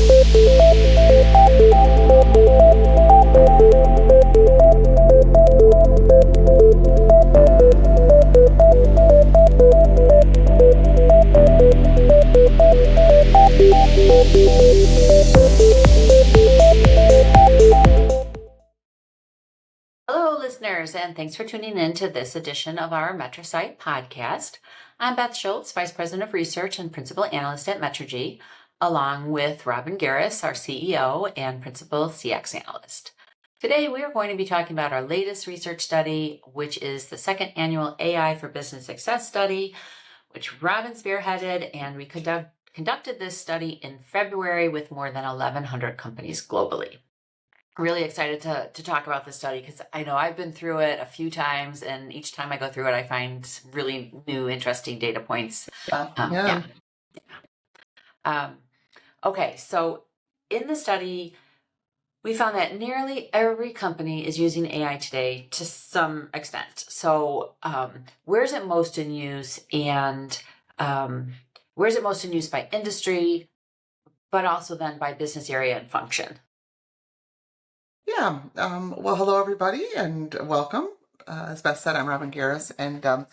Hello, listeners, and thanks for tuning in to this edition of our MetriSight podcast. I'm Beth Schultz, Vice President of Research and Principal Analyst at Metrigy, along with Robin Garris, our CEO and Principal CX Analyst. Today, we are going to be talking about our latest research study, which is the second annual AI for Business Success study, which Robin spearheaded, and we conducted this study in February with more than 1,100 companies globally. Really excited to talk about this study because I know I've been through it a few times, and each time I go through it, I find really new, interesting data points. Okay, so in the study, we found that nearly every company is using AI today to some extent. So where's it most in use, and where's it most in use by industry, but also then by business area and function? Yeah. Well, hello, everybody, and welcome. As Beth said, I'm Robin Garris, and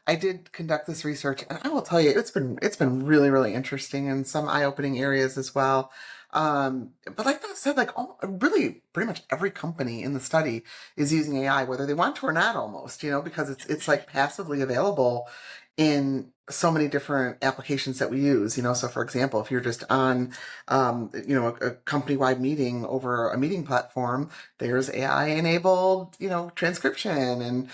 I did conduct this research, and I will tell you, it's been really, really interesting and some eye-opening areas as well. But like Beth said, really pretty much every company in the study is using AI, whether they want to or not, almost, because it's like passively available in so many different applications that we use, so for example, if you're just on, a company-wide meeting over a meeting platform, there's AI enabled, transcription and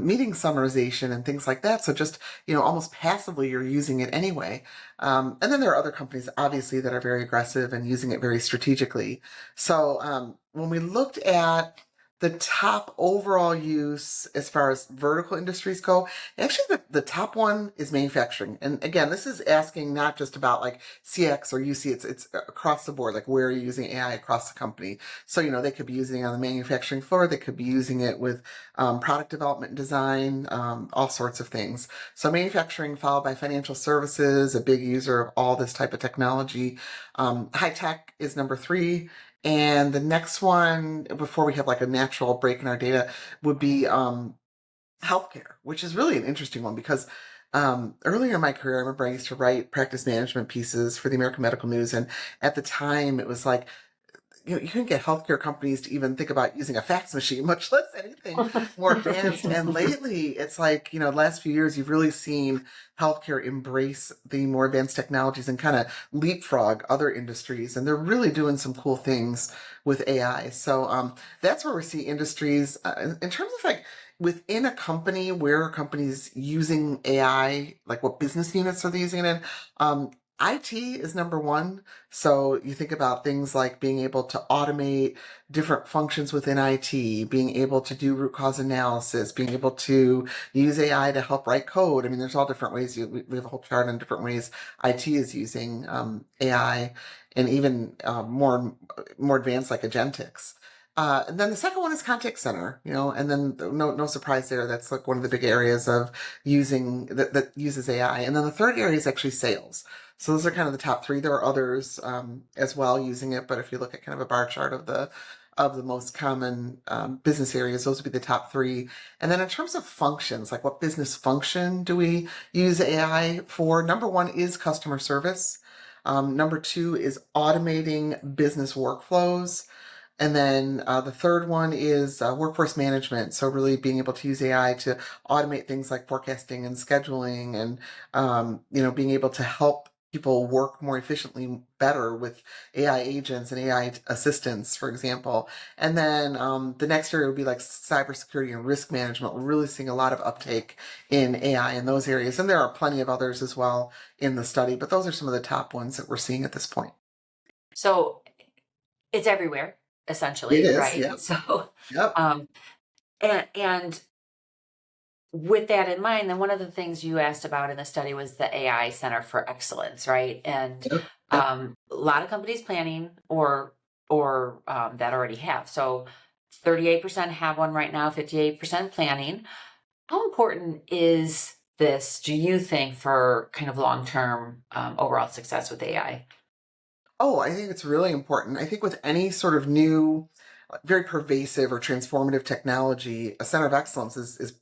meeting summarization and things like that. So just, almost passively, you're using it anyway. And then there are other companies, obviously, that are very aggressive and using it very strategically. So when we looked at the top overall use as far as vertical industries go, actually the top one is manufacturing. And again, this is asking not just about like CX or UC, it's across the board, like where are you using AI across the company. So, they could be using it on the manufacturing floor, they could be using it with product development and design, all sorts of things. So manufacturing followed by financial services, a big user of all this type of technology. High tech is number 3. And the next one, before we have like a natural break in our data, would be healthcare, which is really an interesting one because earlier in my career, I remember I used to write practice management pieces for the American Medical News. And at the time, it was like, you couldn't get healthcare companies to even think about using a fax machine, much less anything more advanced. And lately, it's like, the last few years, you've really seen healthcare embrace the more advanced technologies and kind of leapfrog other industries. And they're really doing some cool things with AI. So that's where we see industries in terms of like within a company, where are companies using AI, like what business units are they using it in? IT is number 1. So you think about things like being able to automate different functions within IT, being able to do root cause analysis, being able to use AI to help write code. I mean, there's all different ways. We have a whole chart on different ways IT is using AI, and even more advanced like agentics. And then the second one is contact center, and then no surprise there. That's like one of the big areas of using that uses AI. And then the third area is actually sales. So those are kind of the top 3. There are others as well using it, but if you look at kind of a bar chart of the most common business areas, those would be the top 3. And then in terms of functions, like what business function do we use AI for? Number 1 is customer service. Number 2 is automating business workflows. And then the third one is workforce management. So really being able to use AI to automate things like forecasting and scheduling and, being able to help people work more efficiently, better with AI agents and AI assistants, for example. And then the next area would be like cybersecurity and risk management. We're really seeing a lot of uptake in AI in those areas. And there are plenty of others as well in the study, but those are some of the top ones that we're seeing at this point. So it's everywhere, essentially, It is, right? yeah. So, Yep. and with that in mind, then one of the things you asked about in the study was the AI Center for Excellence, right? And Yep. a lot of companies planning or that already have. So 38% have one right now, 58% planning. How important is this, do you think, for kind of long-term overall success with AI? Oh, I think it's really important. I think with any sort of new, very pervasive or transformative technology, a center of excellence is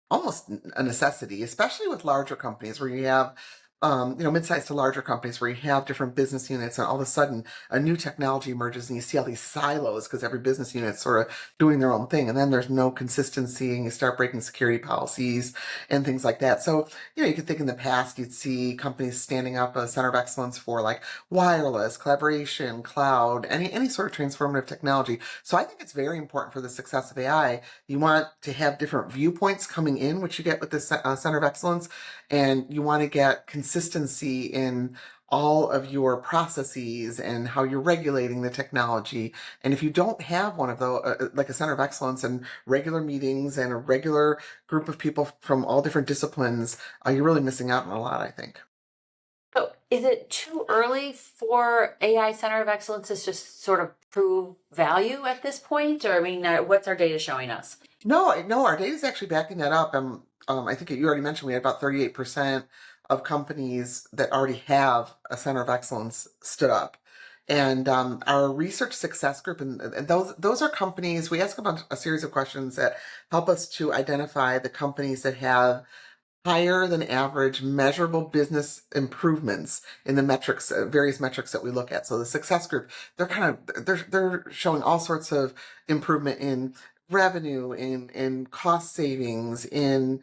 almost a necessity, especially with larger companies where you have, mid-sized to larger companies where you have different business units, and all of a sudden a new technology emerges and you see all these silos because every business unit's sort of doing their own thing, and then there's no consistency and you start breaking security policies and things like that. So, you could think in the past you'd see companies standing up a center of excellence for like wireless, collaboration, cloud, any sort of transformative technology. So I think it's very important for the success of AI. You want to have different viewpoints coming in, which you get with this Center of Excellence, and you want to get consistency in all of your processes and how you're regulating the technology. And if you don't have one of those, like a Center of Excellence and regular meetings and a regular group of people from all different disciplines, you're really missing out on a lot, I think. So is it too early for AI Center of Excellence to just sort of prove value at this point? Or I mean, what's our data showing us? No, no, our data is actually backing that up. I think you already mentioned we had about 38% of companies that already have a center of excellence stood up. And our research success group, and those are companies, we ask about a series of questions that help us to identify the companies that have higher than average measurable business improvements in the metrics, various metrics that we look at. So the success group, they're showing all sorts of improvement in revenue, in cost savings, in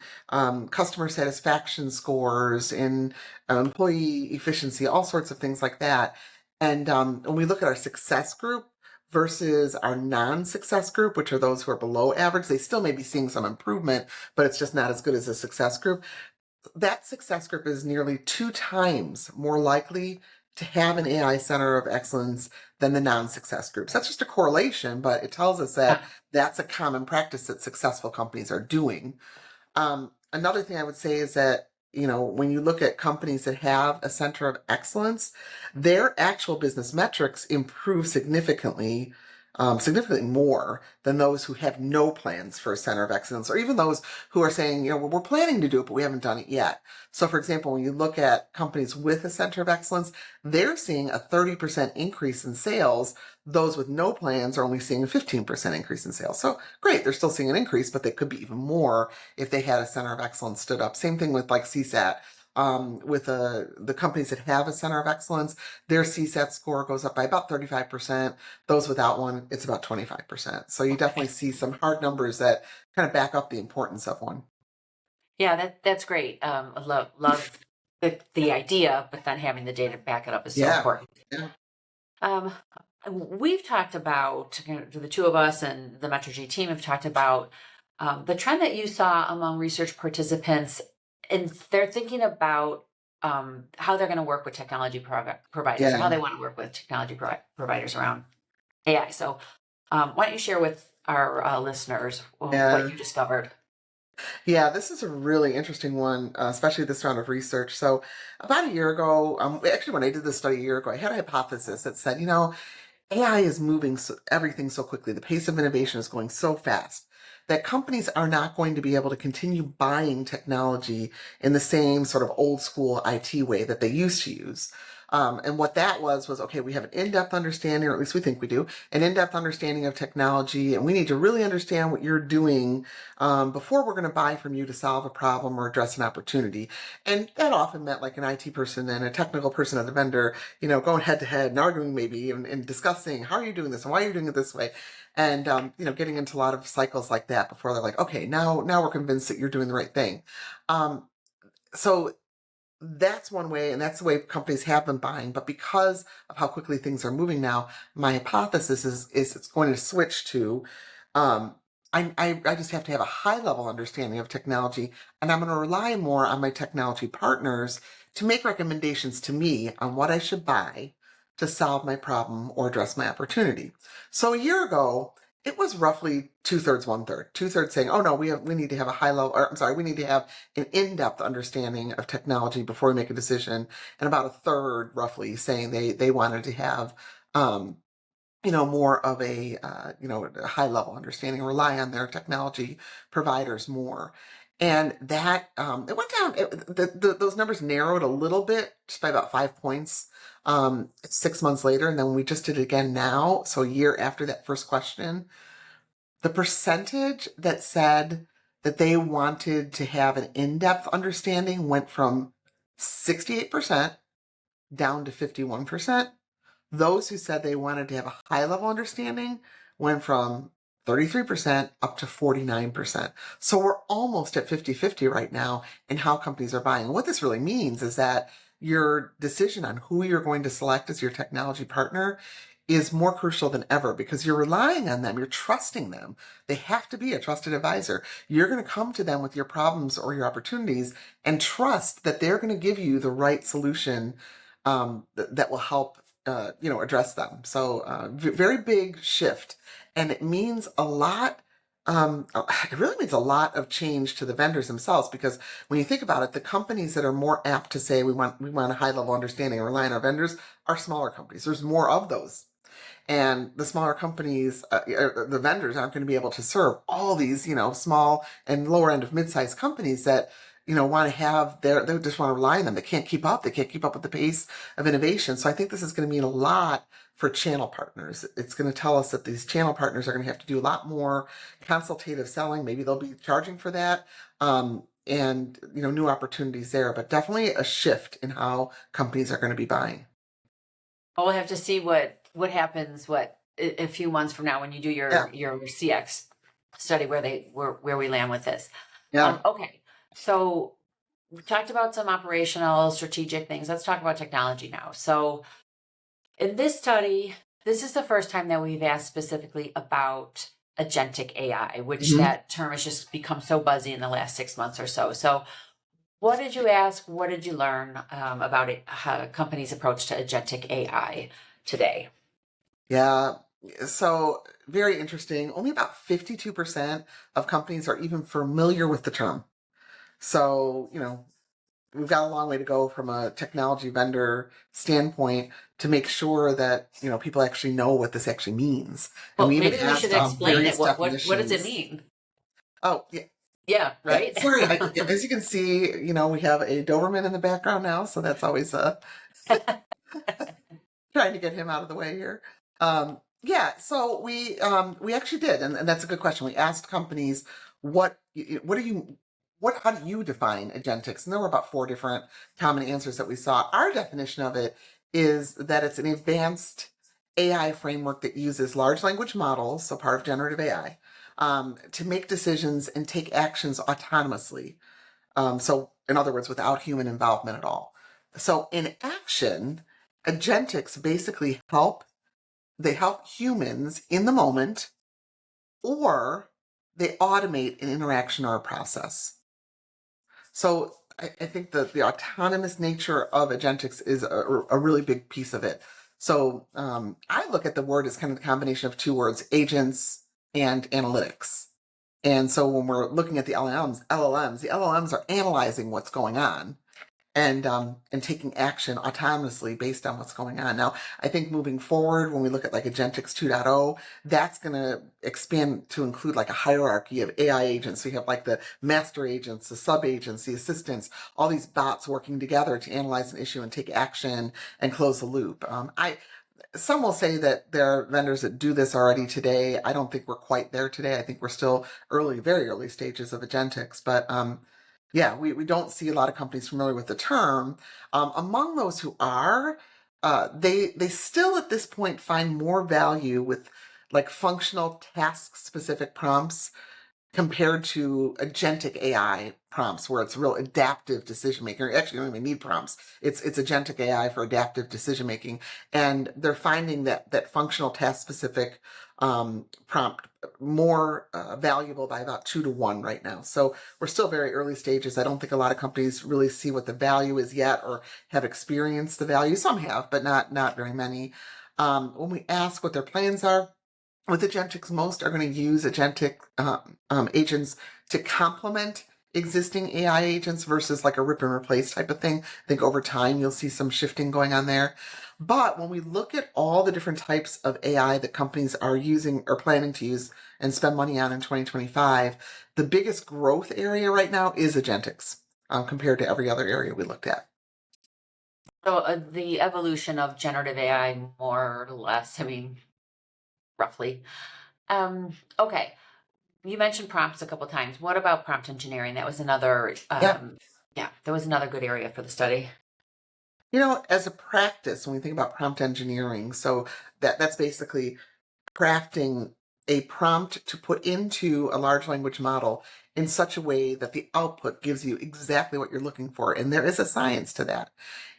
customer satisfaction scores, in employee efficiency, all sorts of things like that. And when we look at our success group versus our non-success group, which are those who are below average, they still may be seeing some improvement, but it's just not as good as a success group. That success group is nearly 2 times more likely to have an AI center of excellence than the non-success groups. That's just a correlation, but it tells us that that's a common practice that successful companies are doing. Another thing I would say is that, when you look at companies that have a center of excellence, their actual business metrics improve significantly more than those who have no plans for a center of excellence, or even those who are saying, well, we're planning to do it, but we haven't done it yet. So, for example, when you look at companies with a center of excellence, they're seeing a 30% increase in sales. Those with no plans are only seeing a 15% increase in sales. So great, they're still seeing an increase, but they could be even more if they had a center of excellence stood up. Same thing with like CSAT. With the companies that have a center of excellence, their CSAT score goes up by about 35%. Those without one, it's about 25%. So you definitely see some hard numbers that kind of back up the importance of one. Yeah, that's great. I love the idea, but then having the data back it up is so Yeah. important. Yeah. Um, we've talked about, the two of us and the Metrigy team have talked about the trend that you saw among research participants, and they're thinking about how they're going to work with technology providers, or how Yeah. they want to work with technology providers around AI. So, why don't you share with our listeners what Yeah. you discovered? Yeah, this is a really interesting one, especially this round of research. So, about a year ago, actually, when I did this study a year ago, I had a hypothesis that said, AI is moving everything so quickly. The pace of innovation is going so fast that companies are not going to be able to continue buying technology in the same sort of old school IT way that they used to use. And what that was okay, we have an in-depth understanding, or at least we think we do, an in-depth understanding of technology, and we need to really understand what you're doing before we're going to buy from you to solve a problem or address an opportunity. And that often meant like an IT person and a technical person at the vendor, going head to head and arguing maybe and discussing how are you doing this and why are you doing it this way. And getting into a lot of cycles like that before they're like, okay, now we're convinced that you're doing the right thing. Um, so that's one way, and that's the way companies have been buying. But because of how quickly things are moving now, my hypothesis is it's going to switch to um, I just have to have a high level understanding of technology, and I'm going to rely more on my technology partners to make recommendations to me on what I should buy to solve my problem or address my opportunity. So a year ago, it was roughly 2/3, 1/3. 2/3 saying, "Oh no, we need to have a high level, or I'm sorry, we need to have an in-depth understanding of technology before we make a decision," and about a third, roughly, saying they wanted to have um, more of a high level understanding, rely on their technology providers more. And that it went down. Those numbers narrowed a little bit, just by about 5 points, 6 months later. And then we just did it again now, so a year after that first question. The percentage that said that they wanted to have an in-depth understanding went from 68% down to 51%. Those who said they wanted to have a high level understanding went from 33% up to 49%. So we're almost at 50-50 right now in how companies are buying. And what this really means is that your decision on who you're going to select as your technology partner is more crucial than ever, because you're relying on them, you're trusting them. They have to be a trusted advisor. You're going to come to them with your problems or your opportunities and trust that they're going to give you the right solution that will help address them. So very big shift, and it means a lot. It really means a lot of change to the vendors themselves, because when you think about it, the companies that are more apt to say we want a high level understanding and rely on our vendors are smaller companies. There's more of those. And the smaller companies, the vendors aren't going to be able to serve all these, small and lower end of mid-sized companies that, want to have they just want to rely on them. They can't keep up. They can't keep up with the pace of innovation. So I think this is going to mean a lot for channel partners. It's going to tell us that these channel partners are going to have to do a lot more consultative selling. Maybe they'll be charging for that. And new opportunities there, but definitely a shift in how companies are going to be buying. Well, we'll have to see what happens a few months from now when you do your CX study, where we land with this. Yeah. Okay, so we talked about some operational strategic things. Let's talk about technology now. So in this study, this is the first time that we've asked specifically about agentic AI, which that term has just become so buzzy in the last 6 months or so. So what did you ask? What did you learn about how companies' approach to agentic AI today? Yeah. So very interesting. Only about 52% of companies are even familiar with the term. So, we've got a long way to go from a technology vendor standpoint to make sure that, people actually know what this actually means. And Well, we even maybe we should asked explain various it. What does it definitions. mean? Oh, yeah. Yeah, Yeah, right? sorry. As you can see, we have a Doberman in the background now, so that's always trying to get him out of the way here. Yeah, so we actually did, and that's a good question. We asked companies how do you define agentics? And there were about 4 different common answers that we saw. Our definition of it is that it's an advanced AI framework that uses large language models, so part of generative AI, to make decisions and take actions autonomously. So in other words, without human involvement at all. So in action, agentics basically help humans in the moment, or they automate an interaction or a process. So I think that the autonomous nature of agentics is a really big piece of it. So I look at the word as kind of the combination of 2 words, agents and analytics. And so when we're looking at the LLMs are analyzing what's going on and taking action autonomously based on what's going on. Now, I think moving forward, when we look at like Agentics 2.0, that's going to expand to include like a hierarchy of AI agents. So you have like the master agents, the sub agents, the assistants, all these bots working together to analyze an issue and take action and close the loop. Some will say that there are vendors that do this already today. I don't think we're quite there today. I think we're still very early stages of agentics, but yeah, we don't see a lot of companies familiar with the term. Among those who are, they still at this point find more value with like functional task specific prompts compared to agentic AI prompts, where it's real adaptive decision making. Actually, you don't even need prompts. It's agentic AI for adaptive decision making, and they're finding that functional task specific prompt more valuable by about 2 to 1 right now. So we're still very early stages. I don't think a lot of companies really see what the value is yet, or have experienced the value. Some have, but not very many. When we ask what their plans are with agentics, most are going to use agentic agents to complement existing AI agents versus like a rip and replace type of thing. I think over time you'll see some shifting going on there. But when we look at all the different types of AI that companies are using or planning to use and spend money on in 2025, the biggest growth area right now is agentics compared to every other area we looked at. So the evolution of generative AI, more or less, I mean, roughly. Okay. You mentioned prompts a couple times. What about prompt engineering? That was another, Yeah. yeah, that was another good area for the study. As a practice, when we think about prompt engineering, so that's basically crafting a prompt to put into a large language model in such a way that the output gives you exactly what you're looking for. And there is a science to that.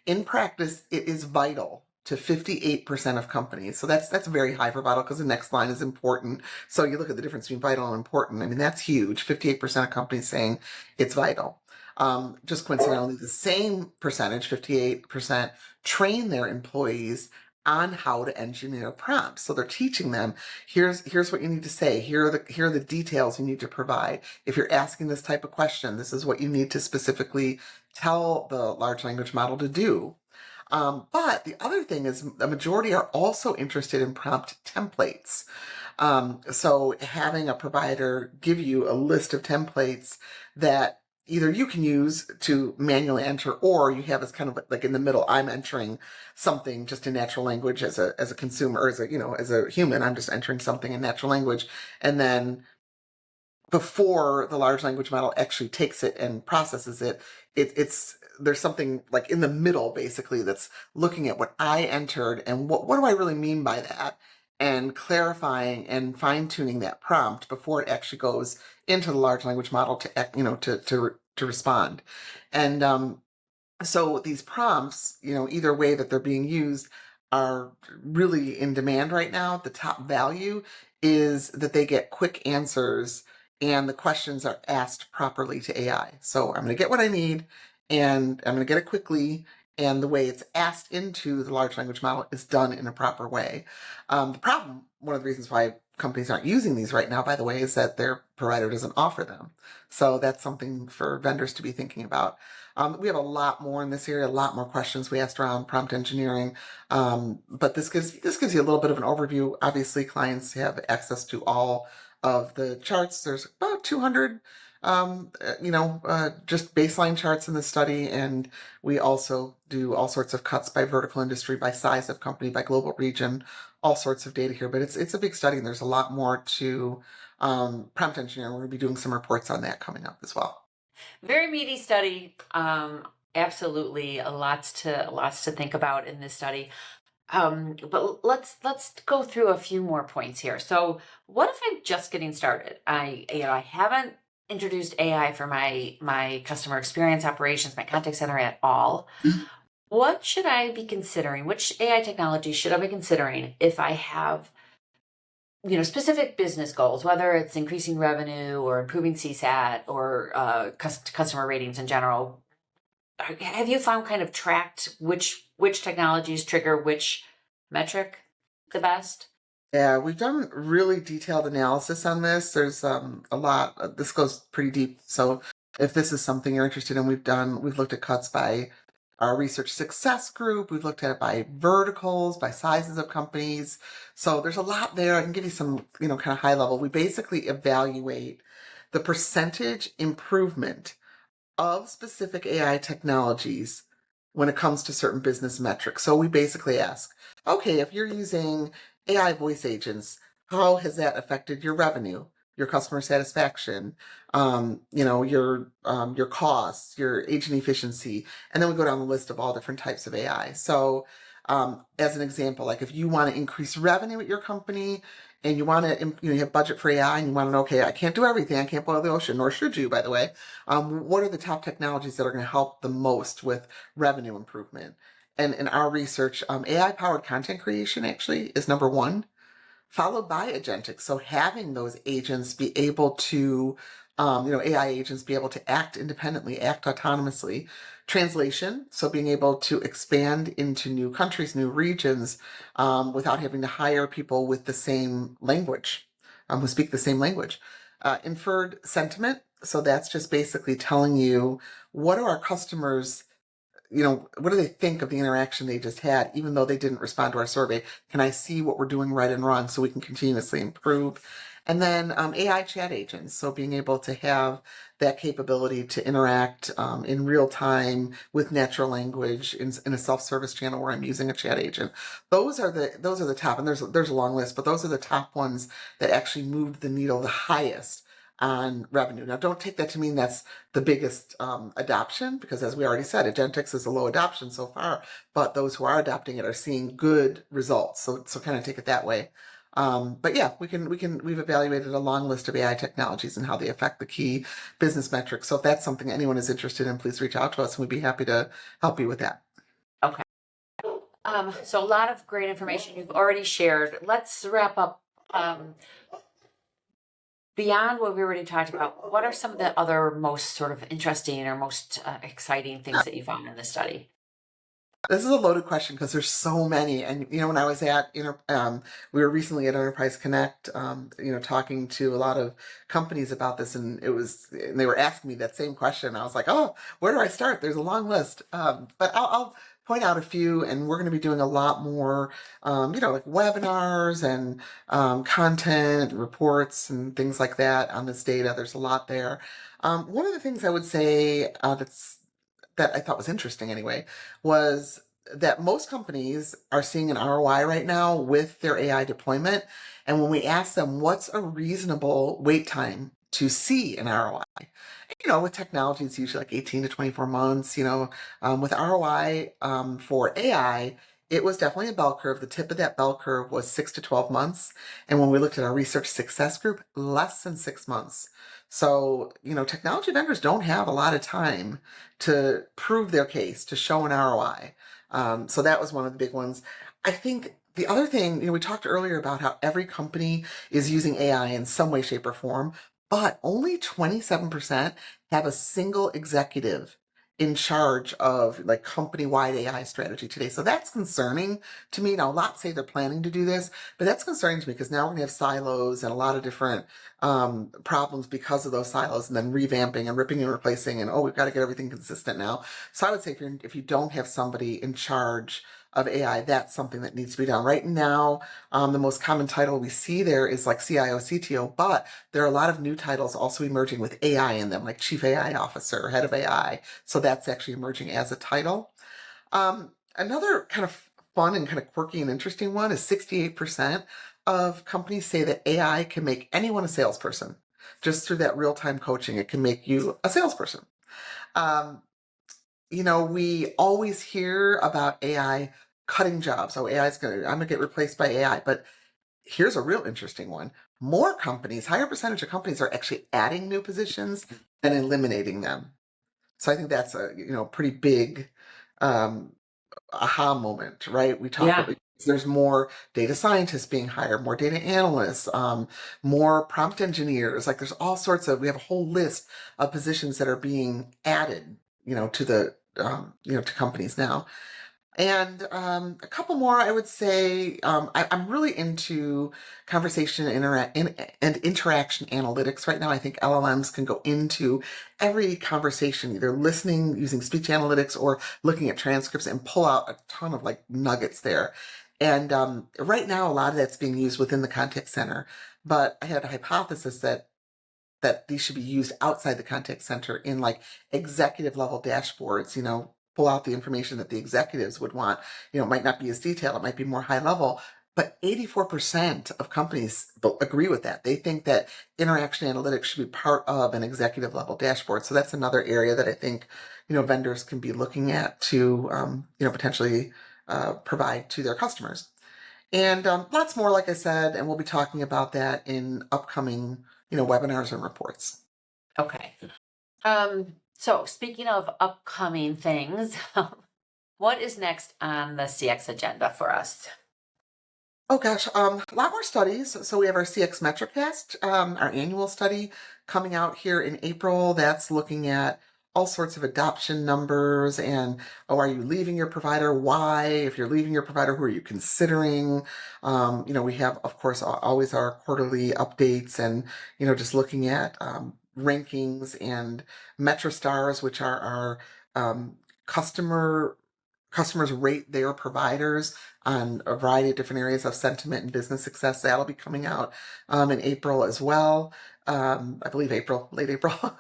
In practice, it is vital to 58% of companies. So that's very high for vital because the next line is important. So you look at the difference between vital and important. I mean, that's huge. 58% of companies saying it's vital. Just coincidentally, the same percentage, 58%, train their employees on how to engineer prompts. So they're teaching them, here's what you need to say. Here are the details you need to provide. If you're asking this type of question, this is what you need to specifically tell the large language model to do. But the other thing is the majority are also interested in prompt templates. So having a provider give you a list of templates that either you can use to manually enter, or you have as kind of like in the middle, I'm entering something just in natural language as a consumer, or as a human, I'm just entering something in natural language. And then before the large language model actually takes it and processes it, it's there's something like in the middle basically that's looking at what I entered and what do I really mean by that, and clarifying and fine tuning that prompt before it actually goes into the large language model to respond. And so these prompts, either way that they're being used, are really in demand right now. The top value is that they get quick answers and the questions are asked properly to AI. So I'm going to get what I need and I'm going to get it quickly. And the way it's asked into the large language model is done in a proper way. The problem, one of the reasons why companies aren't using these right now, by the way, is that their provider doesn't offer them. So that's something for vendors to be thinking about. We have a lot more in this area, a lot more questions we asked around prompt engineering. But this gives you a little bit of an overview. Obviously, clients have access to all of the charts. There's about 200, just baseline charts in the study, and we also do all sorts of cuts by vertical industry, by size of company, by global region, all sorts of data here. But it's a big study, and there's a lot more to prompt engineering. We're going to be doing some reports on that coming up as well. Very meaty study. Absolutely, lots to think about in this study. But let's go through a few more points here. So, what if I'm just getting started? I haven't introduced AI for my customer experience operations, my contact center at all. What should I be considering? Which AI technology should I be considering if I have specific business goals, whether it's increasing revenue or improving CSAT or customer ratings in general? Have you found kind of tracked which technologies trigger which metric the best? Yeah, we've done really detailed analysis on this. There's a lot. This goes pretty deep. So if this is something you're interested in, we've looked at cuts by our research success group. We've looked at it by verticals, by sizes of companies. So there's a lot there. I can give you some, kind of high level. We basically evaluate the percentage improvement of specific AI technologies when it comes to certain business metrics. So we basically ask, okay, if you're using AI voice agents, how has that affected your revenue, your customer satisfaction, your costs, your agent efficiency, and then we go down the list of all different types of AI. So, as an example, like if you want to increase revenue at your company and you want to, you have budget for AI and you want to know, okay, I can't do everything, I can't boil the ocean, nor should you, by the way. What are the top technologies that are going to help the most with revenue improvement? And in our research, AI-powered content creation actually is number one, followed by agentic. So having those agents be able to, AI agents be able to act independently, act autonomously. Translation, so being able to expand into new countries, new regions, without having to hire people with the same language, who speak the same language. Inferred sentiment, So that's just basically telling you what are our customers, what do they think of the interaction they just had, even though they didn't respond to our survey? Can I see what we're doing right and wrong so we can continuously improve? And then AI chat agents. So being able to have that capability to interact in real time with natural language in a self-service channel where I'm using a chat agent. Those are the top, and there's a long list, but those are the top ones that actually moved the needle the highest on revenue. Now, don't take that to mean that's the biggest adoption, because as we already said, Agentics is a low adoption so far, but those who are adopting it are seeing good results. So kind of take it that way. But yeah, we've evaluated a long list of AI technologies and how they affect the key business metrics. So if that's something anyone is interested in, please reach out to us and we'd be happy to help you with that. Okay. So a lot of great information you've already shared. Let's wrap up. Beyond what we already talked about, what are some of the other most sort of interesting or most exciting things that you found in this study? This is a loaded question because there's so many. And, when I was we were recently at Enterprise Connect, talking to a lot of companies about this, and they were asking me that same question. I was like, oh, where do I start? There's a long list. But I'll point out a few, and we're going to be doing a lot more, like webinars and content, reports, and things like that on this data. There's a lot there. One of the things I would say that I thought was interesting anyway, was that most companies are seeing an ROI right now with their AI deployment. And when we ask them what's a reasonable wait time to see an ROI, with technology, it's usually like 18 to 24 months, with ROI for AI, it was definitely a bell curve. The tip of that bell curve was 6 to 12 months. And when we looked at our research success group, less than 6 months. So, technology vendors don't have a lot of time to prove their case, to show an ROI. So that was one of the big ones. I think the other thing, we talked earlier about how every company is using AI in some way, shape, or form, but only 27% have a single executive in charge of like company-wide AI strategy today. So that's concerning to me. Now, a lot say they're planning to do this, but that's concerning to me because now we're going to have silos and a lot of different problems because of those silos, and then revamping and ripping and replacing, and we've got to get everything consistent now. So I would say if you don't have somebody in charge of AI, that's something that needs to be done. Right now, the most common title we see there is like CIO, CTO, but there are a lot of new titles also emerging with AI in them, like Chief AI Officer, Head of AI. So that's actually emerging as a title. Another kind of fun and kind of quirky and interesting one is 68% of companies say that AI can make anyone a salesperson. Just through that real-time coaching, it can make you a salesperson. We always hear about AI cutting jobs. Oh, I'm gonna get replaced by AI. But here's a real interesting one. Higher percentage of companies are actually adding new positions than eliminating them. So I think that's a pretty big um, aha moment, right? We talk Yeah. about there's more data scientists being hired, more data analysts, more prompt engineers. Like there's we have a whole list of positions that are being added, to companies now. And a couple more, I would say, I'm really into conversation and interaction analytics right now. I think LLMs can go into every conversation, either listening using speech analytics or looking at transcripts and pull out a ton of like nuggets there. And right now, a lot of that's being used within the contact center. But I had a hypothesis that these should be used outside the contact center in like executive level dashboards, pull out the information that the executives would want. It might not be as detailed, it might be more high level, but 84% of companies agree with that. They think that interaction analytics should be part of an executive level dashboard. So that's another area that I think, vendors can be looking at to, potentially provide to their customers. And lots more, like I said, and we'll be talking about that in upcoming, webinars and reports. Okay. So speaking of upcoming things, what is next on the CX agenda for us? Oh gosh, a lot more studies. So we have our CX Metricast, our annual study coming out here in April. That's looking at all sorts of adoption numbers and, are you leaving your provider? Why? If you're leaving your provider, who are you considering? We have, of course, always our quarterly updates and, just looking at rankings and MetriStars, which are our customers rate their providers on a variety of different areas of sentiment and business success. That'll be coming out in April as well. I believe late April.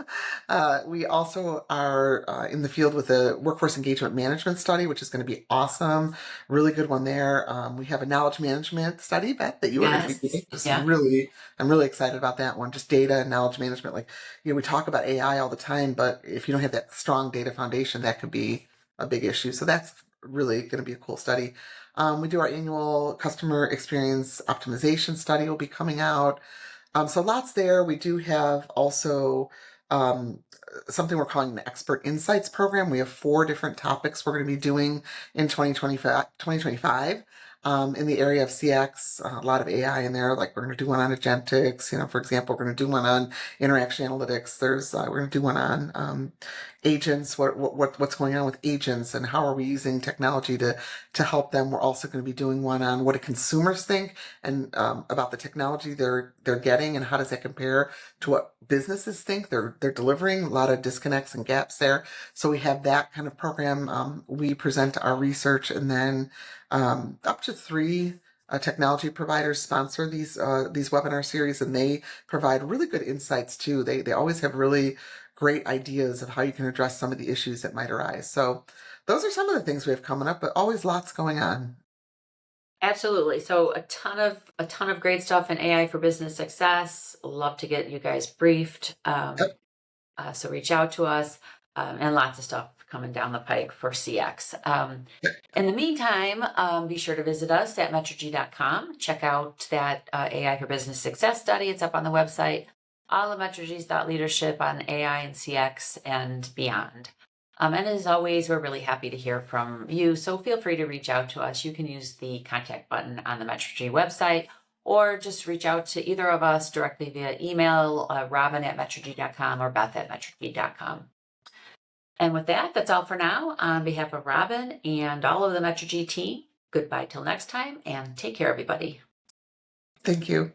We also are in the field with a workforce engagement management study, which is going to be awesome. Really good one there. We have a knowledge management study, Beth, that you were going to be doing. I'm really excited about that one. Just data and knowledge management. Like, we talk about AI all the time, but if you don't have that strong data foundation, that could be a big issue. So that's really going to be a cool study. We do our annual customer experience optimization study will be coming out. So lots there. We do have also something we're calling the Expert Insights Program. We have 4 different topics we're going to be doing in 2025 in the area of CX, a lot of AI in there. Like, we're going to do one on agentics. For example, we're going to do one on interaction analytics. We're going to do one on agents. What's going on with agents and how are we using technology to help them? We're also going to be doing one on what do consumers think and about the technology they're getting and how does that compare to what businesses think they're delivering. A lot of disconnects and gaps there. So we have that kind of program. We present our research, and then up to 3 technology providers sponsor these webinar series, and they provide really good insights too. They always have really great ideas of how you can address some of the issues that might arise. So those are some of the things we have coming up, but always lots going on. Absolutely. So a ton of great stuff in AI for business success. Love to get you guys briefed. Yep. So reach out to us, and lots of stuff coming down the pike for CX. In the meantime, be sure to visit us at Metrigy.com. Check out that AI for business success study. It's up on the website. All of Metrigy's thought leadership on AI and CX and beyond. And as always, we're really happy to hear from you. So feel free to reach out to us. You can use the contact button on the Metrigy website, or just reach out to either of us directly via email, robin@metrigy.com or beth@metrigy.com. And with that, that's all for now. On behalf of Robin and all of the Metrigy team, goodbye till next time, and take care, everybody. Thank you.